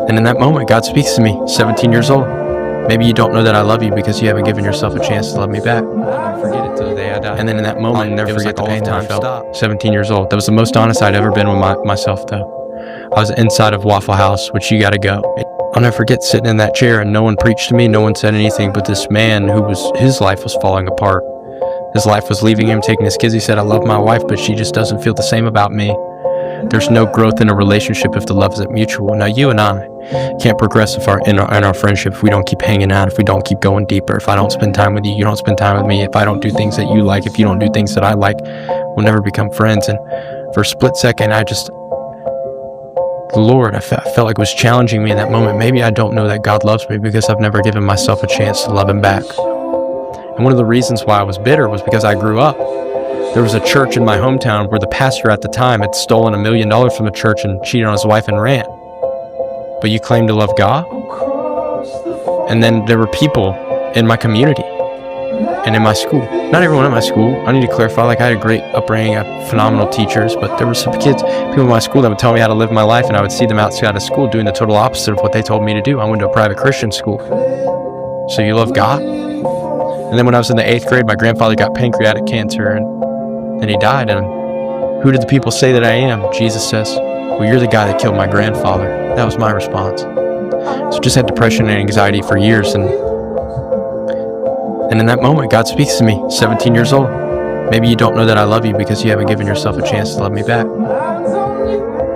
And in that moment, God speaks to me, 17 years old. Maybe you don't know that I love you because you haven't given yourself a chance to love me back. I'll never forget it till the day I die. And then in that moment, I'll never forget the pain that I felt. 17 years old. That was the most honest I'd ever been with myself, though. I was inside of Waffle House, which you gotta go. I'll never forget sitting in that chair and no one preached to me, no one said anything, but this man his life was falling apart. His life was leaving him, taking his kids. He said, I love my wife, but she just doesn't feel the same about me. There's no growth in a relationship if the love isn't mutual. Now, you and I can't progress in our friendship if we don't keep hanging out, if we don't keep going deeper. If I don't spend time with you, you don't spend time with me. If I don't do things that you like, if you don't do things that I like, we'll never become friends. And for a split second, the Lord, I felt like it was challenging me in that moment. Maybe I don't know that God loves me because I've never given myself a chance to love him back. And one of the reasons why I was bitter was because I grew up. There was a church in my hometown where the pastor at the time had stolen $1 million from the church and cheated on his wife and ran. But you claim to love God? And then there were people in my community and in my school. Not everyone in my school. I need to clarify, like, I had a great upbringing, I had phenomenal teachers, but there were some people in my school that would tell me how to live my life, and I would see them outside of school doing the total opposite of what they told me to do. I went to a private Christian school. So you love God? And then when I was in the 8th grade, my grandfather got pancreatic cancer and he died. And who did the people say that I am? Jesus says, well, you're the guy that killed my grandfather. That was my response. So just had depression and anxiety for years. And in that moment, God speaks to me, 17 years old. Maybe you don't know that I love you because you haven't given yourself a chance to love me back.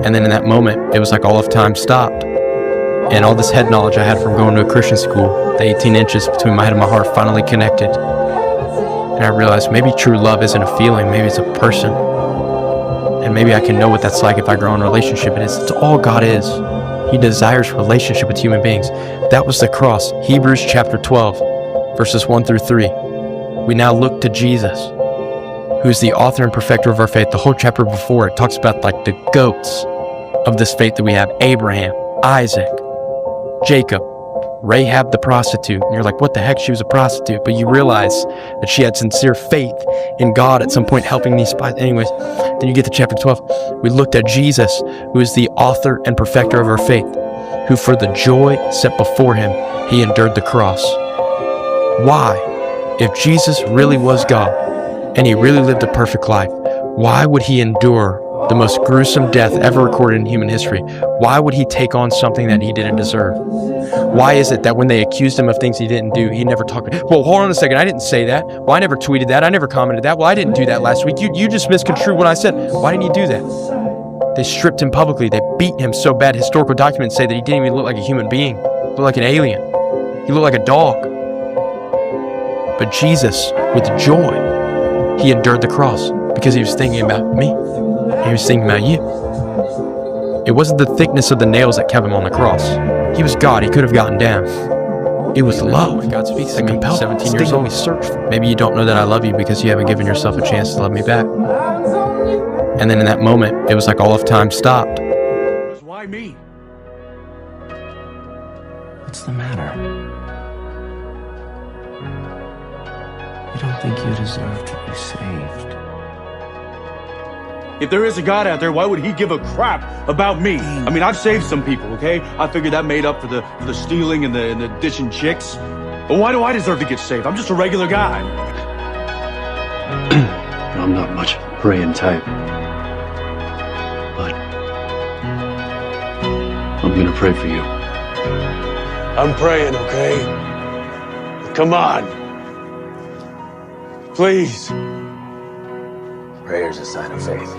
And then in that moment, it was like all of time stopped. And all this head knowledge I had from going to a Christian school, the 18 inches between my head and my heart finally connected. And I realized maybe true love isn't a feeling, maybe it's a person. And maybe I can know what that's like if I grow in a relationship. And it's all God is. He desires relationship with human beings. That was the cross. Hebrews chapter 12, verses 1 through 3. We now look to Jesus, who is the author and perfecter of our faith. The whole chapter before it talks about like the goats of this faith that we have. Abraham, Isaac, Jacob, Rahab the prostitute. And you're like, what the heck? She was a prostitute. But you realize that she had sincere faith in God at some point helping these spies. Anyways, then you get to chapter 12. We looked at Jesus, who is the author and perfecter of our faith, who for the joy set before him, he endured the cross. Why? If Jesus really was God and he really lived a perfect life, why would he endure the most gruesome death ever recorded in human history? Why would he take on something that he didn't deserve? Why is it that when they accused him of things he didn't do, he never talked? Well, hold on a second. I didn't say that. Well, I never tweeted that. I never commented that. Well, I didn't do that last week. You just misconstrued what I said. Why didn't you do that? They stripped him publicly. They beat him so bad. Historical documents say that he didn't even look like a human being. He looked like an alien. He looked like a dog. But Jesus, with joy, he endured the cross because he was thinking about me. He was thinking about you. It wasn't the thickness of the nails that kept him on the cross. He was God. He could have gotten down. It was love. God speaks to me, 17 years old. Maybe you don't know that I love you because you haven't given yourself a chance to love me back. And then in that moment, it was like all of time stopped. Why me? What's the matter? You don't think you deserve to be saved? If there is a God out there, why would he give a crap about me? I mean, I've saved some people, okay? I figured that made up for the stealing and the ditching chicks. But why do I deserve to get saved? I'm just a regular guy. I'm not much of a praying type. But I'm gonna pray for you. I'm praying, okay? Come on. Please. Prayer's a sign of faith.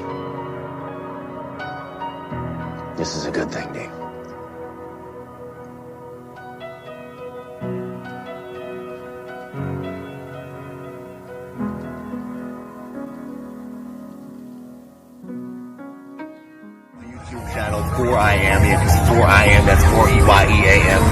This is a good thing, Dave. YouTube channel 4IAM, because 4IAM, that's 4EYEAM.